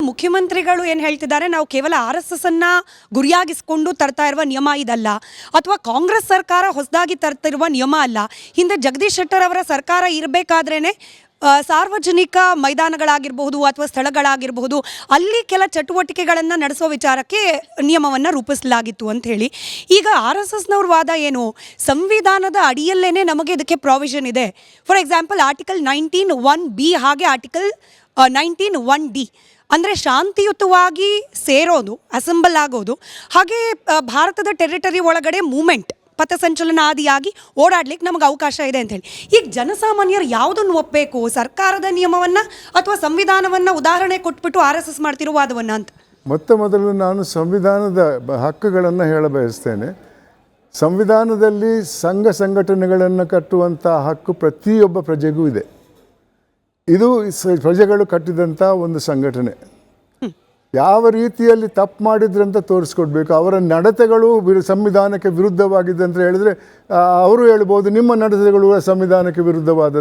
ಮುಖ್ಯಮಂತ್ರಿಗಳು ಏನು ಹೇಳ್ತಿದ್ದಾರೆ, ನಾವು ಕೇವಲ RSS ಅನ್ನ ಗುರಿಯಾಗಿಸಿಕೊಂಡು ತರ್ತಾ ಇರುವ ನಿಯಮ ಇದಲ್ಲ, ಅಥವಾ ಕಾಂಗ್ರೆಸ್ ಸರ್ಕಾರ ಹೊಸದಾಗಿ ತರ್ತಿರುವ ನಿಯಮ ಅಲ್ಲ. ಹಿಂದೆ ಜಗದೀಶ್ ಶೆಟ್ಟರ್ ಅವರ ಸರ್ಕಾರ ಇರಬೇಕಾದ್ರೇನೆ ಸಾರ್ವಜನಿಕ ಮೈದಾನಗಳಾಗಿರಬಹುದು ಅಥವಾ ಸ್ಥಳಗಳಾಗಿರಬಹುದು ಅಲ್ಲಿ ಕೆಲ ಚಟುವಟಿಕೆಗಳನ್ನು ನಡೆಸೋ ವಿಚಾರಕ್ಕೆ ನಿಯಮವನ್ನು ರೂಪಿಸಲಾಗಿತ್ತು ಅಂತ ಹೇಳಿ. ಈಗ RSSನವ್ರ ವಾದ ಏನು, ಸಂವಿಧಾನದ ಅಡಿಯಲ್ಲೇ ನಮಗೆ ಇದಕ್ಕೆ ಪ್ರಾವಿಷನ್ ಇದೆ. ಫಾರ್ ಎಕ್ಸಾಂಪಲ್ ಆರ್ಟಿಕಲ್ 19(1)(b ಹಾಗೆ ಆರ್ಟಿಕಲ್ 19(1)(d ಅಂದರೆ ಶಾಂತಿಯುತವಾಗಿ ಸೇರೋದು, ಅಸೆಂಬಲ್ ಆಗೋದು, ಹಾಗೆ ಭಾರತದ ಟೆರಿಟರಿ ಒಳಗಡೆ ಮೂಮೆಂಟ್ ಪಥಸಂಚಲನ ಆದಿಯಾಗಿ ಓಡಾಡ್ಲಿಕ್ಕೆ ನಮಗೆ ಅವಕಾಶ ಇದೆ ಅಂತ ಹೇಳಿ. ಈಗ ಜನಸಾಮಾನ್ಯರು ಯಾವುದನ್ನು ಒಪ್ಪಬೇಕು, ಸರ್ಕಾರದ ನಿಯಮವನ್ನು ಅಥವಾ ಸಂವಿಧಾನವನ್ನು ಉದಾಹರಣೆ ಕೊಟ್ಬಿಟ್ಟು RSS ಮಾಡ್ತಿರೋ ವಾದವನ್ನು ಅಂತ? ಮೊದಲು ನಾನು ಸಂವಿಧಾನದ ಹಕ್ಕುಗಳನ್ನು ಹೇಳಬಯಸ್ತೇನೆ. ಸಂವಿಧಾನದಲ್ಲಿ ಸಂಘ ಸಂಘಟನೆಗಳನ್ನು ಕಟ್ಟುವಂಥ ಹಕ್ಕು ಪ್ರತಿಯೊಬ್ಬ ಪ್ರಜೆಗೂ ಇದೆ. ಇದು ಪ್ರಜೆಗಳು ಕಟ್ಟಿದಂಥ ಒಂದು ಸಂಘಟನೆ. ಯಾವ ರೀತಿಯಲ್ಲಿ ತಪ್ಪು ಮಾಡಿದ್ರಂತ ತೋರಿಸ್ಕೊಡ್ಬೇಕು. ಅವರ ನಡತೆಗಳು ಸಂವಿಧಾನಕ್ಕೆ ವಿರುದ್ಧವಾಗಿದೆ ಅಂತ ಹೇಳಿದ್ರೆ ಅವರು ಹೇಳ್ಬೋದು ನಿಮ್ಮ ನಡತೆಗಳು ಸಂವಿಧಾನಕ್ಕೆ ವಿರುದ್ಧವಾದದ್ದು